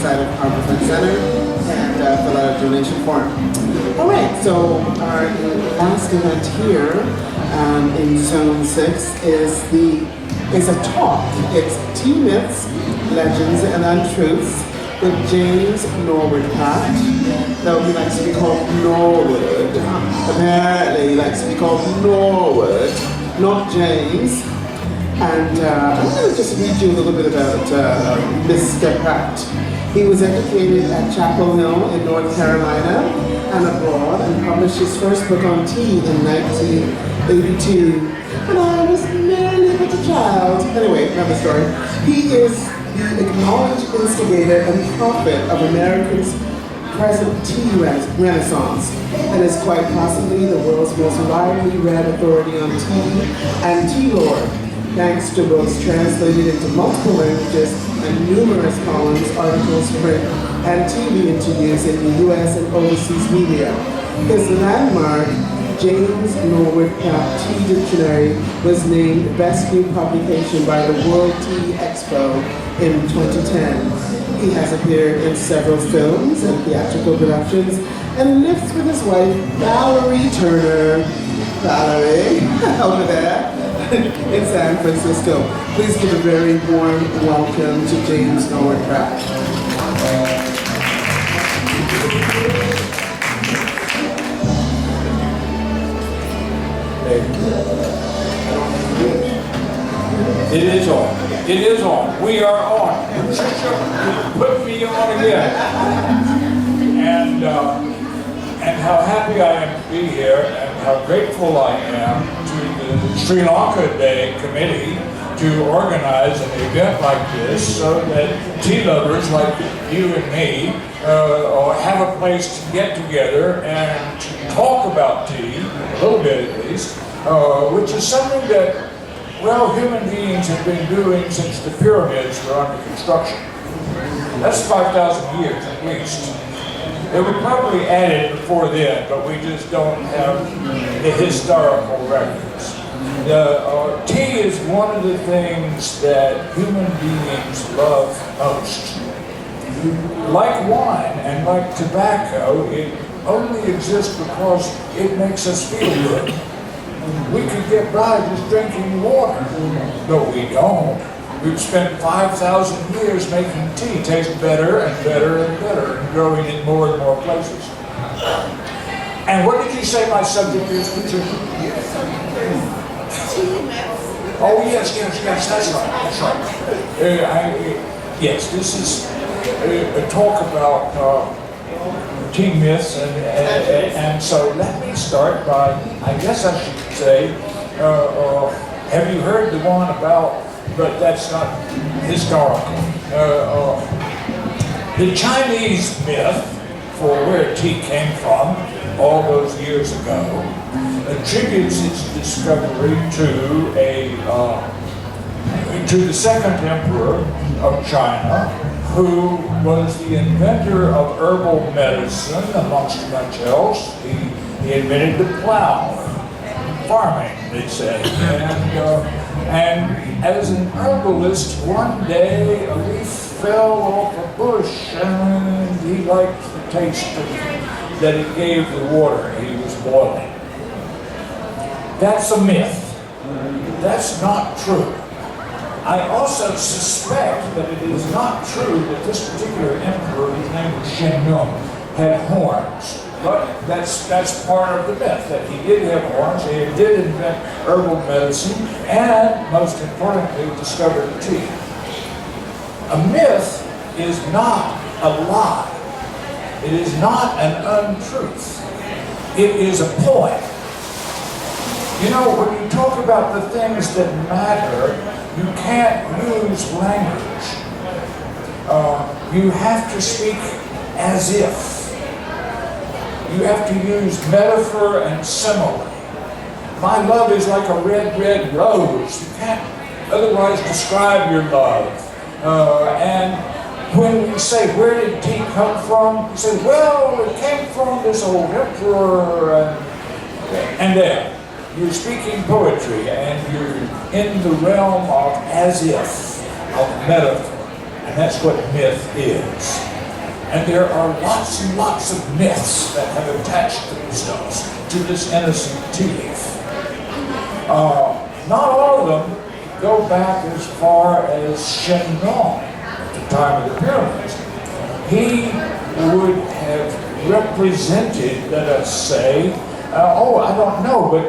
side of Harborfront Center and fill out a donation form. All right, so our last event here in Zone 6 is a talk. It's Tea Myths, Legends, and Untruths with James Norwood Pratt. Though he likes to be called Norwood. Apparently he likes to be called Norwood, not James. And I'm going to just read you a little bit about Mr. Pratt. He was educated at Chapel Hill in North Carolina and abroad, and published his first book on tea in 1982. And I was merely but a child. Anyway, another story. He is the acknowledged instigator and prophet of Americans' present tea renaissance, and is quite possibly the world's most widely read authority on tea and tea lore, thanks to books translated into multiple languages and numerous columns, articles, print, and TV interviews in the US and overseas media. His landmark, James Norwood Pratt Tea Dictionary, was named Best New Publication by the World Tea Expo in 2010. He has appeared in several films and theatrical productions and lives with his wife, Valerie Turner. Valerie, over there in San Francisco. Please give a very warm welcome to James Norwood Pratt. It is on. It is on. We are on. Put me on again. And how happy I am to be here, and how grateful I am to the Sri Lanka Day Committee to organize an event like this so that tea lovers like you and me have a place to get together and to talk about tea, a little bit at least, which is something that, well, human beings have been doing since the pyramids were under construction. That's 5,000 years at least. They were probably added before then, but we just don't have the historical records. Tea is one of the things that human beings love most. Like wine and like tobacco, it only exists because it makes us feel good. We could get by just drinking water, but we don't. We've spent 5,000 years making tea taste better and better and better, and growing in more and more places. And what did you say my subject is, Richard? Oh yes, that's right. Yes, this is a talk about tea myths, and so let me start by, I guess I should say, have you heard the one about, but that's not historical. The Chinese myth for where tea came from all those years ago attributes its discovery to the second emperor of China, who was the inventor of herbal medicine, amongst much else. He invented the plow, farming, they say. And as an herbalist, one day a leaf fell off a bush, and he liked the taste that it gave the water he was boiling. That's a myth. That's not true. I also suspect that it is not true that this particular emperor, his name was Shen Nung, had horns. But that's part of the myth, that he did have horns, he did invent herbal medicine, and most importantly, discovered tea. A myth is not a lie. It is not an untruth. It is a point. You know, when you talk about the things that matter, you can't use language. You have to speak as if. You have to use metaphor and simile. My love is like a red, red rose. You can't otherwise describe your love. And when we say, where did tea come from? You say, well, it came from this old emperor. And there, you're speaking poetry, and you're in the realm of as if, of metaphor. And that's what myth is. And there are lots and lots of myths that have attached themselves to this innocent tea leaf. Not all of them go back as far as Shenron, at the time of the pyramids. He would have represented, let us say, I don't know, but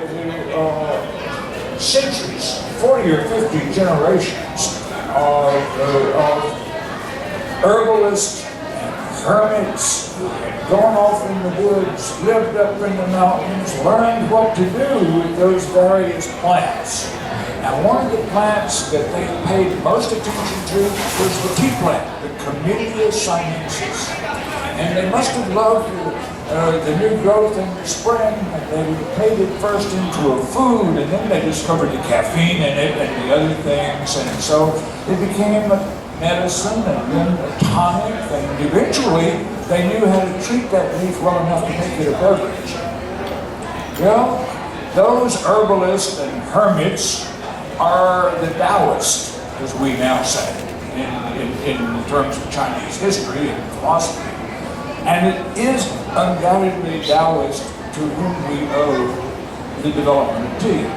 centuries, 40 or 50 generations of herbalists and hermits who had gone off in the woods, lived up in the mountains, learned what to do with those various plants. And one of the plants that they paid most attention to was the tea plant, the Camellia sinensis. And they must have loved the new growth in the spring, and they made it first into a food, and then they discovered the caffeine in it and the other things, and so it became a medicine and then a tonic, and eventually they knew how to treat that leaf well enough to make it a beverage. Well, those herbalists and hermits are the Taoists, as we now say, in terms of Chinese history and philosophy. And it is undoubtedly Taoist to whom we owe the development of tea.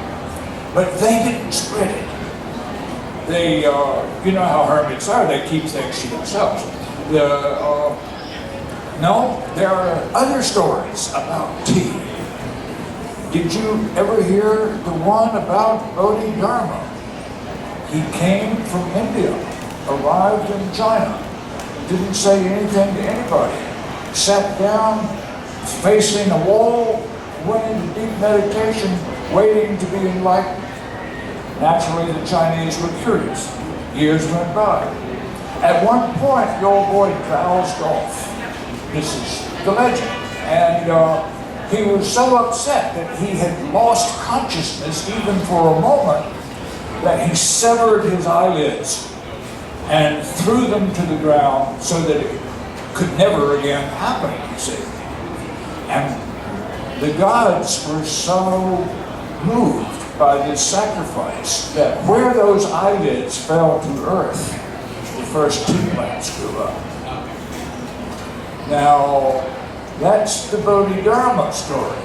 But they didn't spread it. They, you know how hermits are, they keep things to themselves. No, there are other stories about tea. Did you ever hear the one about Bodhidharma? He came from India, arrived in China, didn't say anything to anybody, sat down facing a wall, went into deep meditation, waiting to be enlightened. Naturally, the Chinese were curious. Years went by. At one point, the old boy drowsed off. This is the legend. And he was so upset that he had lost consciousness even for a moment that he severed his eyelids and threw them to the ground so that it could never again happen, you see. And the gods were so moved by this sacrifice that where those eyelids fell to earth, the first tea plants grew up. Now, that's the Bodhidharma story.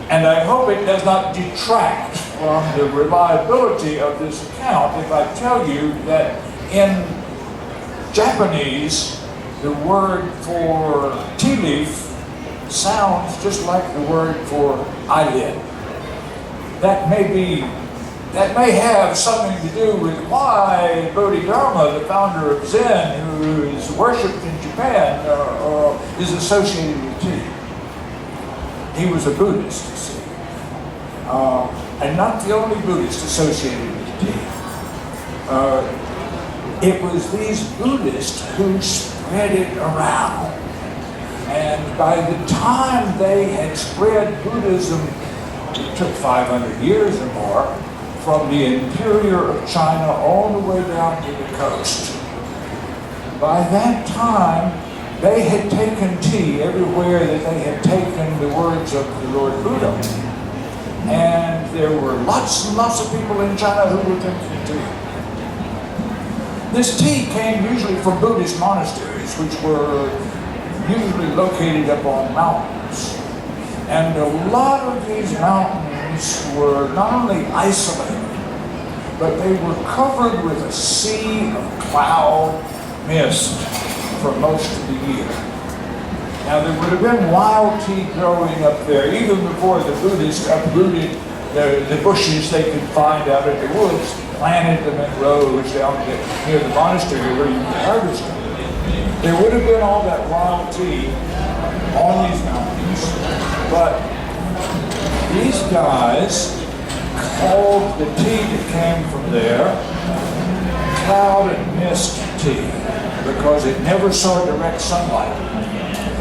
And I hope it does not detract from the reliability of this account if I tell you that in Japanese, the word for tea leaf sounds just like the word for eyelid. That may have something to do with why Bodhidharma, the founder of Zen, who is worshipped in Japan, is associated with tea. He was a Buddhist, you see. And not the only Buddhist associated with tea. It was these Buddhists who spread it around. And by the time they had spread Buddhism, it took 500 years or more, from the interior of China all the way down to the coast. By that time, they had taken tea everywhere that they had taken the words of the Lord Buddha. And there were lots and lots of people in China who were drinking tea. This tea came usually from Buddhist monasteries, which were usually located up on mountains. And a lot of these mountains were not only isolated, but they were covered with a sea of cloud mist for most of the year. Now there would have been wild tea growing up there, even before the Buddhists uprooted the bushes they could find out in the woods, planted them in rows down near the monastery where you could harvest them. There would have been all that wild tea on these mountains, but these guys called the tea that came from there cloud and mist tea because it never saw direct sunlight.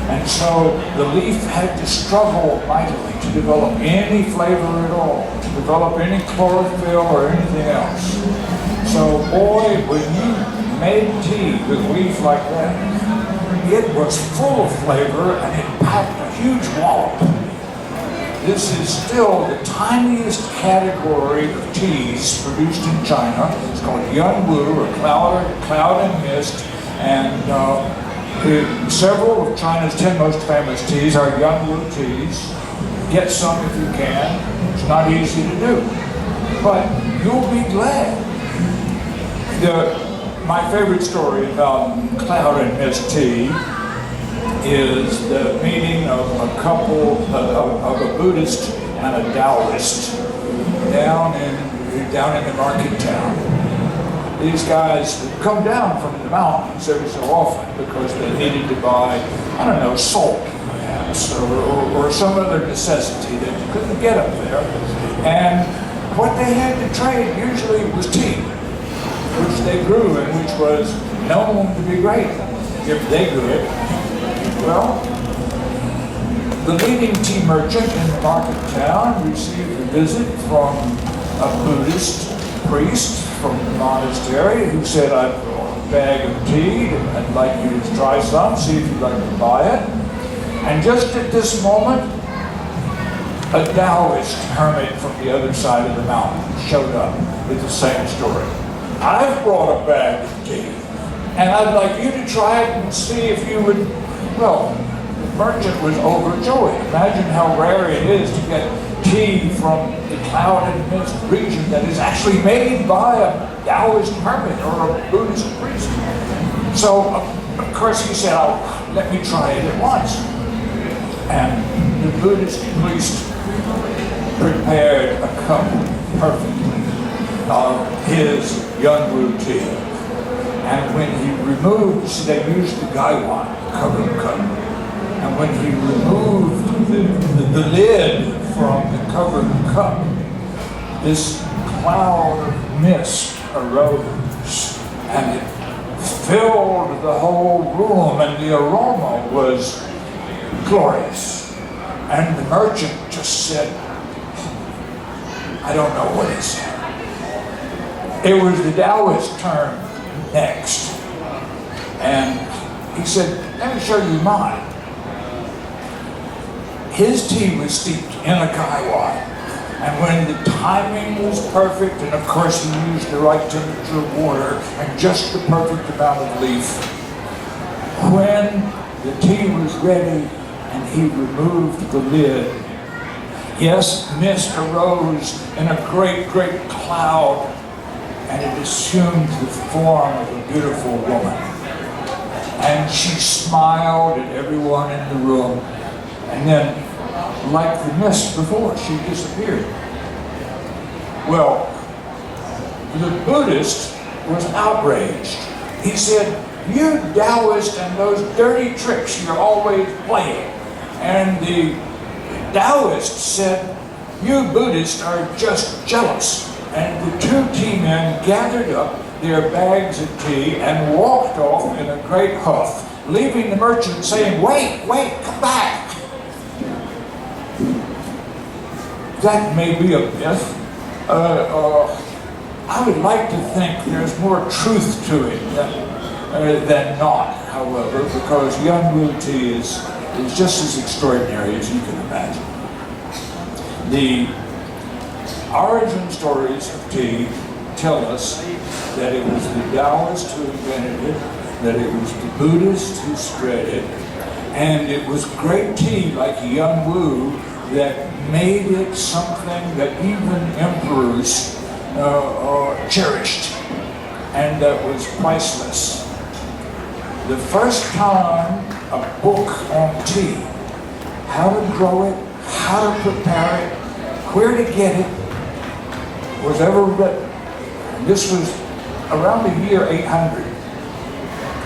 And so the leaf had to struggle mightily to develop any flavor at all, to develop any chlorophyll or anything else. So boy, when you made tea with a leaf like that, it was full of flavor and it packed a huge wallop. This is still the tiniest category of teas produced in China. It's called Yunwu, or cloud and mist. And several of China's 10 most famous teas are Yangwu teas. Get some if you can. It's not easy to do, but you'll be glad. My favorite story about cloud and mist tea is the meeting of a couple, of a Buddhist and a Taoist down in the market town. These guys would come down from the mountains every so often because they needed to buy, I don't know, salt perhaps, or some other necessity that you couldn't get up there. And what they had to trade usually was tea, which they grew and which was known to be great if they grew it. Well, the leading tea merchant in the market town received a visit from a Buddhist priest from the monastery who said, "I've brought a bag of tea, I'd like you to try some, see if you'd like to buy it." And just at this moment, a Taoist hermit from the other side of the mountain showed up with the same story. "I've brought a bag of tea, and I'd like you to try it and see if you would." Well, the merchant was overjoyed. Imagine how rare it is to get tea from the cloud and mist region that is actually made by a Taoist hermit or a Buddhist priest. So, of course, he said, "Oh, let me try it at once." And the Buddhist priest prepared a cup perfectly of his Yangwu tea. And when he removed, see, they used the gaiwan cover cup. And when he removed the lid from the covered cup, this cloud of mist arose and it filled the whole room, and the aroma was glorious. And the merchant just said, I don't know what he said. It was the Taoist's turn next. And he said, "Let me show you mine." His tea was steeped in a gaiwan. And when the timing was perfect, and of course he used the right temperature of water and just the perfect amount of leaf, when the tea was ready and he removed the lid, yes, mist arose in a great, great cloud, and it assumed the form of a beautiful woman. And she smiled at everyone in the room, and then, like the mist before, she disappeared. Well, the Buddhist was outraged. He said, "You Taoist and those dirty tricks you're always playing." And the Taoist said, "You Buddhists are just jealous." And the two tea men gathered up their bags of tea and walked off in a great huff, leaving the merchant saying, wait, come back." That may be a myth. I would like to think there's more truth to it than not, however, because Yangwu tea is just as extraordinary as you can imagine. The origin stories of tea tell us that it was the Taoists who invented it, that it was the Buddhists who spread it, and it was great tea like Yangwu that made it something that even emperors cherished, and that was priceless. The first time a book on tea, how to grow it, how to prepare it, where to get it, was ever written. And this was around the year 800.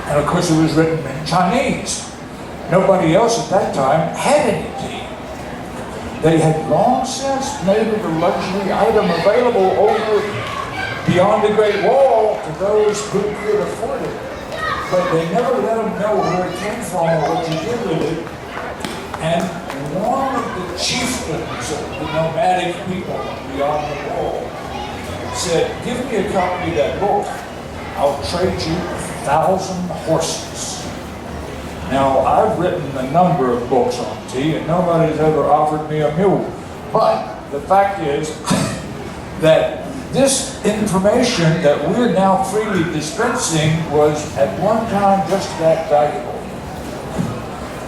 And of course it was written in Chinese. Nobody else at that time had any tea. They had long since made it a luxury item available over beyond the Great Wall to those who could afford it. But they never let them know where it came from or what you did with it. And one of the chieftains of the nomadic people beyond the wall said, "Give me a copy of that book. I'll trade you 1,000 horses." Now, I've written a number of books on tea, and nobody's ever offered me a mule. But the fact is that This information that we're now freely dispensing was at one time just that valuable.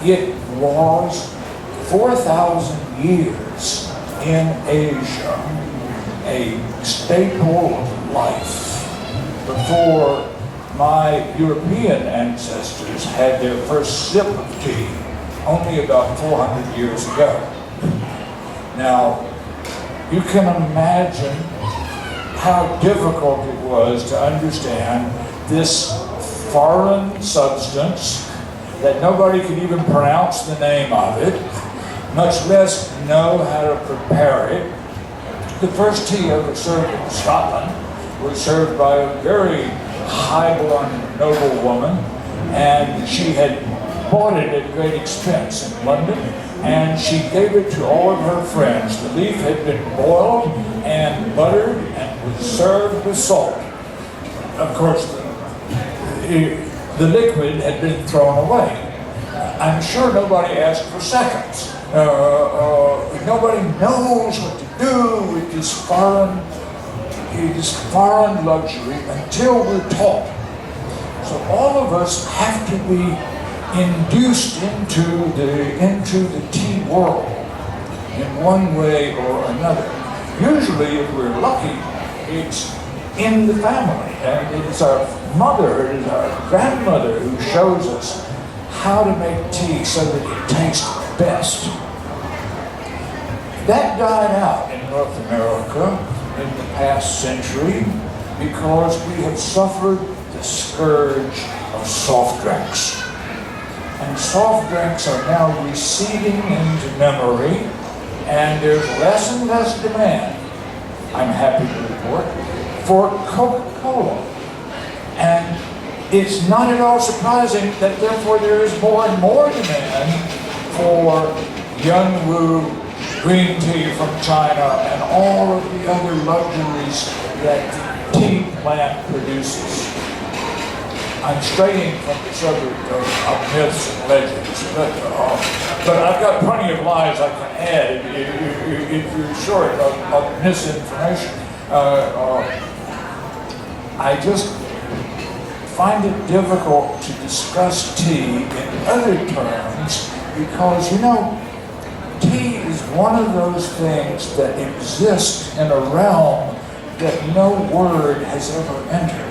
It was 4,000 years in Asia a staple of life before my European ancestors had their first sip of tea only about 400 years ago. Now, you can imagine how difficult it was to understand this foreign substance that nobody could even pronounce the name of it, much less know how to prepare it. The first tea ever served in Scotland was served by a very high-born noble woman, and she had bought it at great expense in London, and she gave it to all of her friends. The leaf had been boiled and buttered and was served with salt. Of course, the liquid had been thrown away. I'm sure nobody asked for seconds. Nobody knows what to do with this foreign luxury until we're taught. So all of us have to be induced into the tea world in one way or another. Usually, if we're lucky, it's in the family, and it's our mother, it is our grandmother who shows us how to make tea so that it tastes best. That died out in North America in the past century because we have suffered the scourge of soft drinks. And soft drinks are now receding into memory, and there's less and less demand, I'm happy to report, for Coca-Cola. And it's not at all surprising that therefore there is more and more demand for Yunwu green tea from China and all of the other luxuries that tea plant produces. I'm straying from the subject of myths and legends, but I've got plenty of lies I can add if you're short of misinformation. I just find it difficult to discuss tea in other terms because, you know, tea is one of those things that exists in a realm that no word has ever entered.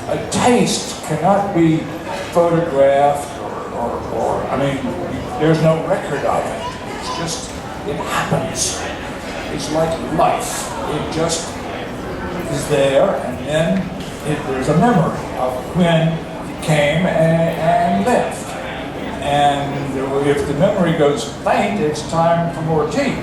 A taste cannot be photographed or I mean, there's no record of it. It's just, it happens. It's like life. It just is there, and then there's a memory of when it came and left. And if the memory goes faint, it's time for more tea.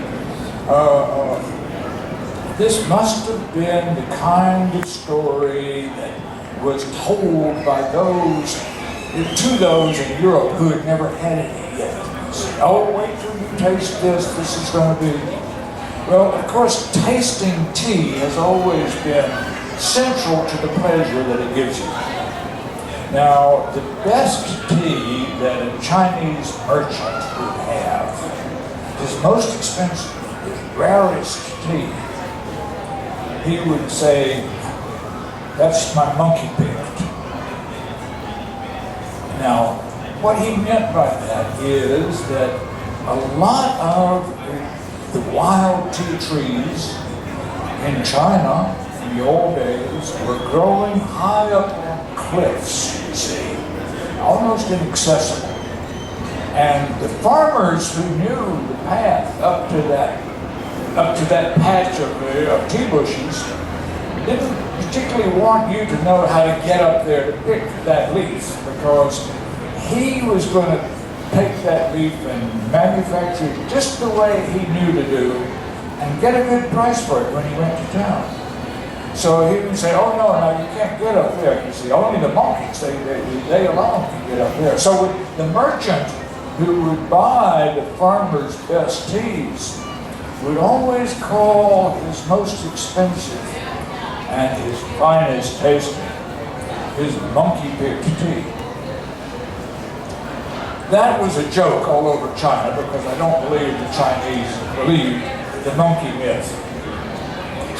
This must have been the kind of story that was told by to those in Europe who had never had it yet. Say, oh, wait till you taste this is going to be. Well, of course, tasting tea has always been central to the pleasure that it gives you. Now, the best tea that a Chinese merchant would have, his most expensive, his rarest tea, he would say, that's my monkey picked. Now, what he meant by that is that a lot of the wild tea trees in China in the old days were growing high up on cliffs, you see, almost inaccessible. And the farmers who knew the path up to that patch of tea bushes didn't particularly want you to know how to get up there to pick that leaf, because he was going to take that leaf and manufacture it just the way he knew to do and get a good price for it when he went to town. So he would say, oh no, you can't get up there. You see, only the monkeys, they alone can get up there. So the merchant who would buy the farmer's best teas would always call his most expensive and his finest tasting his monkey-picked tea. That was a joke all over China because I don't believe the Chinese believe the monkey myth.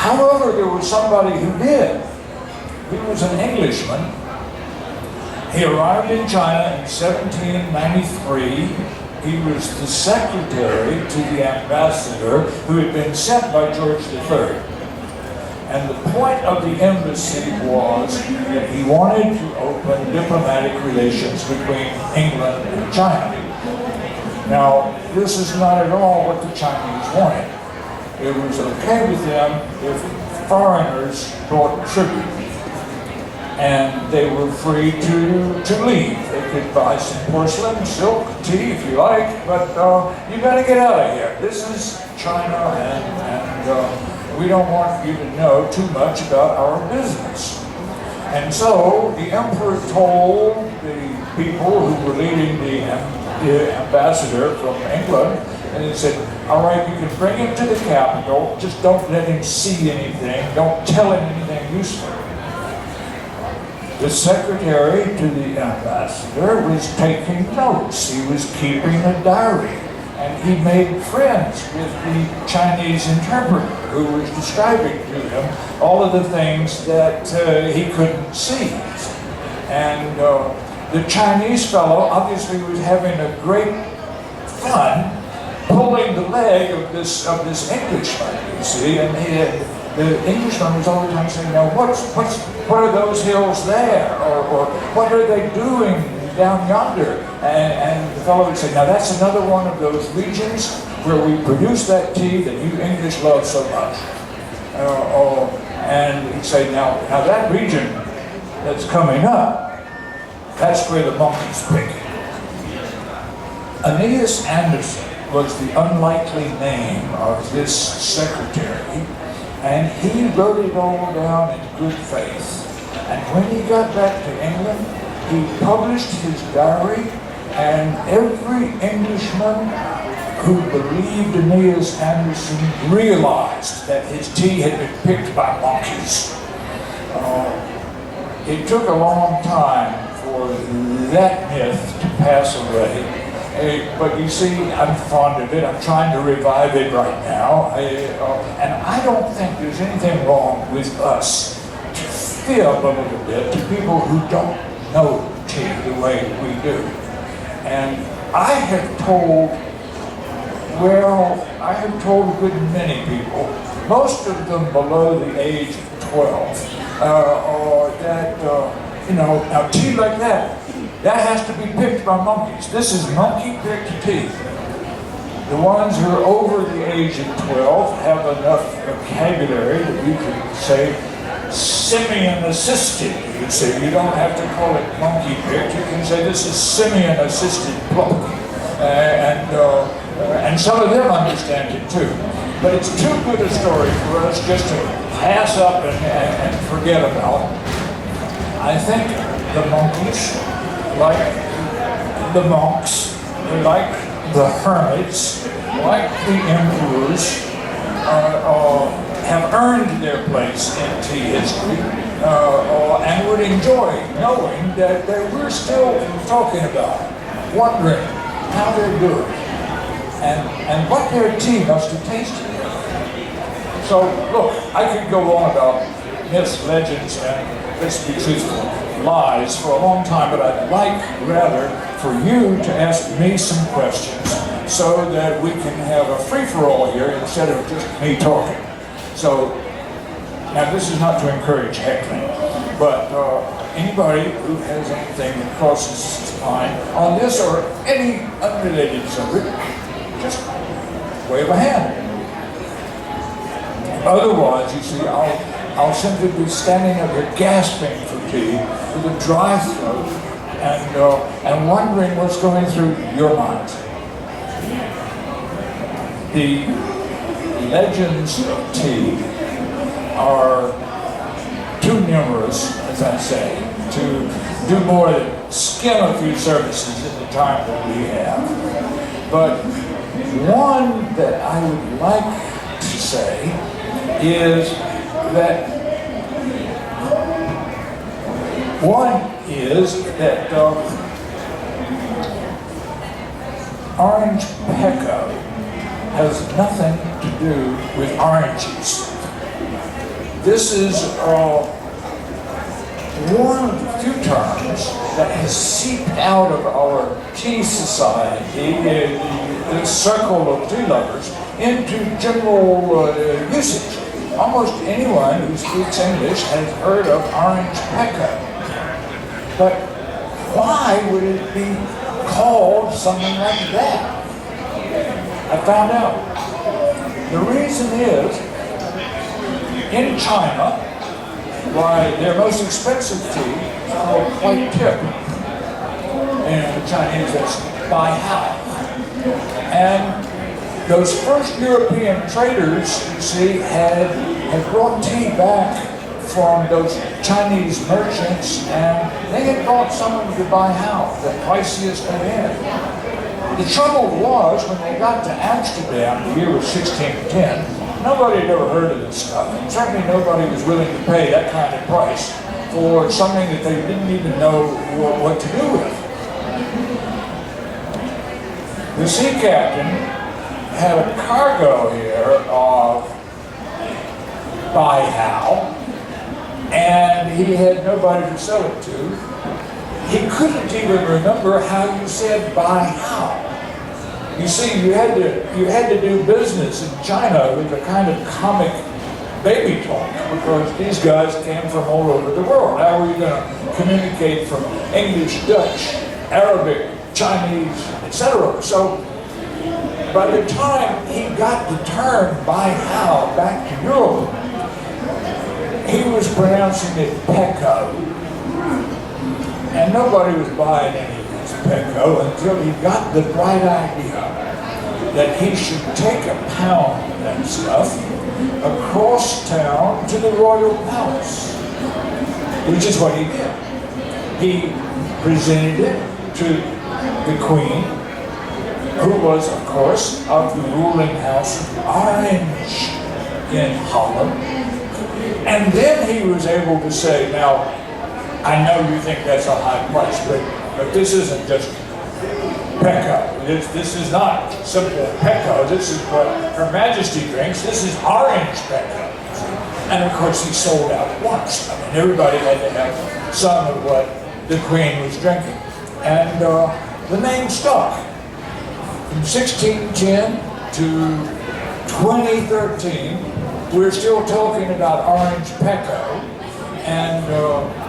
However, there was somebody who did. He was an Englishman. He arrived in China in 1793. He was the secretary to the ambassador who had been sent by George III. And the point of the embassy was that he wanted to open diplomatic relations between England and China. Now, this is not at all what the Chinese wanted. It was okay with them if foreigners brought tribute. And they were free to leave. They could buy some porcelain, silk, tea if you like, but you gotta get out of here. This is China, and we don't want you to know too much about our business. And so the emperor told the people who were leading the ambassador from England, and he said, all right, you can bring him to the capital, just don't let him see anything, don't tell him anything useful. The secretary to the ambassador was taking notes. He was keeping a diary. And he made friends with the Chinese interpreter who was describing to him all of the things that he couldn't see. And the Chinese fellow obviously was having a great fun pulling the leg of this Englishman, you see, and the Englishman was all the time saying, now what are those hills there? Or what are they doing down yonder? And the fellow would say, now that's another one of those regions where we produce that tea that you English love so much. And he'd say, now that region that's coming up, that's where the monkeys pick. Aeneas Anderson was the unlikely name of this secretary, and he wrote it all down in good faith. And when he got back to England, he published his diary, and every Englishman who believed Aeneas Anderson realized that his tea had been picked by monkeys. It took a long time for that myth to pass away. But you see, I'm fond of it. I'm trying to revive it right now. And I don't think there's anything wrong with us to fib a little bit to people who don't know tea the way we do. And I have told a good many people, most of them below the age of 12, that, now tea like that has to be picked by monkeys. This is monkey-picked tea. The ones who are over the age of 12 have enough vocabulary that you can say simian-assisted. You say you don't have to call it monkey-picked. You can say this is simian-assisted pluck. And some of them understand it too. But it's too good a story for us just to pass up and forget about. I think the monkeys, like the monks, like the hermits, like the emperors, have earned their place in tea history and would enjoy knowing that we're still talking about, wondering how they're doing and what their tea must have tasted like. So look, I could go on about myths, legends, and, let's be truthful, lies for a long time, but I'd like rather for you to ask me some questions so that we can have a free-for-all here instead of just me talking. So, now this is not to encourage heckling, but anybody who has anything that crosses his mind on this or any unrelated subject, just wave a hand. Otherwise, you see, I'll simply be standing up here gasping for tea with a dry throat and wondering what's going through your mind. The legends of tea are too numerous, as I say, to do more than skim a few surfaces in the time that we have. But one that I would like to say is that orange pekoe has nothing to do with oranges. this is one of the few terms that has seeped out of our tea society, the circle of tea lovers, into general usage. Almost anyone who speaks English has heard of orange pekoe. But why would it be called something like that? I found out. The reason is, in China, why their most expensive tea is called white tip. And the Chinese, that's Bai Hao. And those first European traders, you see, had brought tea back from those Chinese merchants, and they had brought some of the Bai Hao, the priciest they had. The trouble was, when they got to Amsterdam, the year was 1610, nobody had ever heard of this stuff, and certainly nobody was willing to pay that kind of price for something that they didn't even know what to do with. The sea captain had a cargo here of Bai Hao, and he had nobody to sell it to. He couldn't even remember how you said Bai Hao. You see, you had to do business in China with a kind of comic baby talk, because these guys came from all over the world. How were you going to communicate from English, Dutch, Arabic, Chinese, etc.? So by the time he got the term Bai Hao back to Europe, he was pronouncing it pekoe. And nobody was buying any of his pekoe until he got the bright idea that he should take a pound of that stuff across town to the royal palace, which is what he did. He presented it to the Queen, who was, of course, of the ruling house of Orange in Holland. And then he was able to say, now, I know you think that's a high price, but this isn't just pekoe. This is not simple pekoe. This is what Her Majesty drinks. This is orange pekoe. And of course, he sold out at once. I mean, everybody had to have some of what the Queen was drinking. And the name stuck. From 1610 to 2013, we're still talking about orange pekoe. And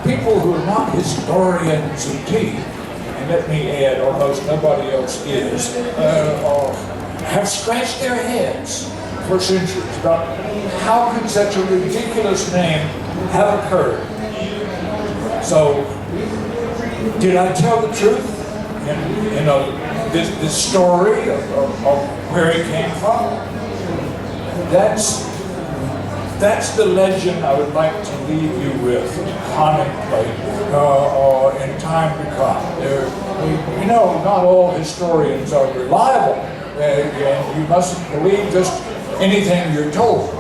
people who are not historians of tea, and let me add, almost nobody else is, have scratched their heads for centuries about how could such a ridiculous name have occurred. So, did I tell the truth in this story of where it came from? That's the legend I would like to leave you with, to contemplate in time to come. You know, not all historians are reliable, and you mustn't believe just anything you're told.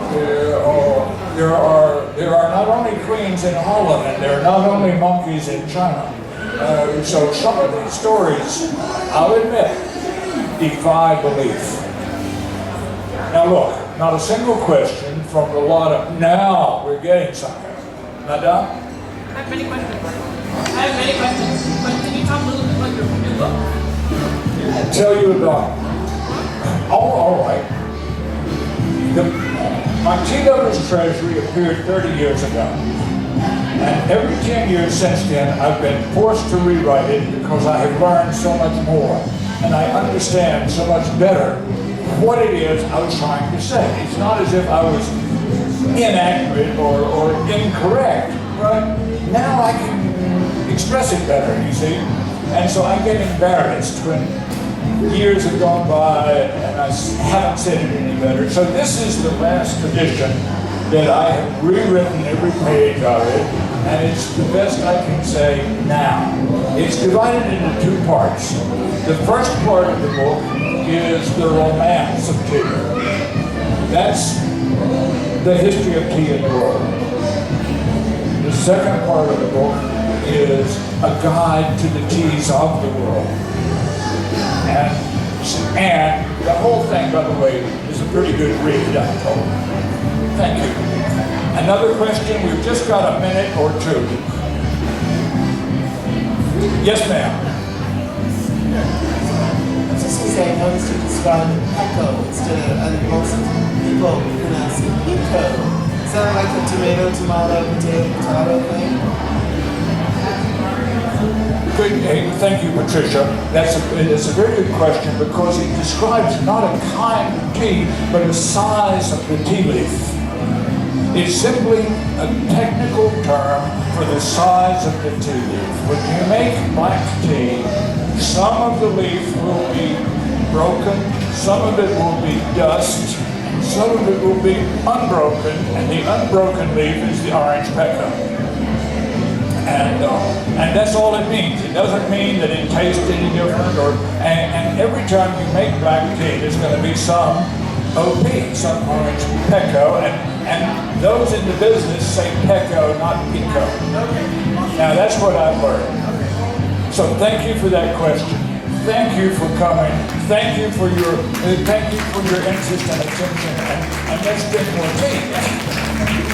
There are not only queens in Holland, and there are not only monkeys in China. So some of these stories, I'll admit, defy belief. Now look, not a single question from the lot of, now we're getting somewhere. Madame? I have many questions. But can you talk a little bit about your new book? I'll tell you about it. Oh, all right. My Tea Lover's Treasury appeared 30 years ago. And every 10 years since then, I've been forced to rewrite it because I have learned so much more. And I understand so much better what it is I was trying to say. It's not as if I was inaccurate or incorrect, but now I can express it better, you see. And so I get embarrassed when years have gone by and I haven't said it any better. So this is the last edition that I have rewritten every page of it, and it's the best I can say now. It's divided into two parts. The first part of the book is the romance of tea. That's the history of tea in the world. The second part of the book is a guide to the teas of the world. And the whole thing, by the way, is a pretty good read, I'm told. Thank you. And Another question, we've just got a minute or two. Yes, ma'am. Just to say, I noticed you described Pecco instead of, and most people pronounce it Pico. Is that like a tomato, potato thing? Good, thank you, Patricia. It's a very good question because it describes not a kind of tea, but a size of the tea leaf. It's simply a technical term for the size of the tea leaf. When you make black tea, some of the leaf will be broken, some of it will be dust, some of it will be unbroken, and the unbroken leaf is the orange Pecco. And that's all it means. It doesn't mean that it tastes any different, and every time you make black tea, there's going to be some OP, some orange Pecco, and those in the business say Pecco, not Pico. Now that's what I've learned. So thank you for that question. Thank you for coming. Thank you for your interest and attention, and let's drink more tea.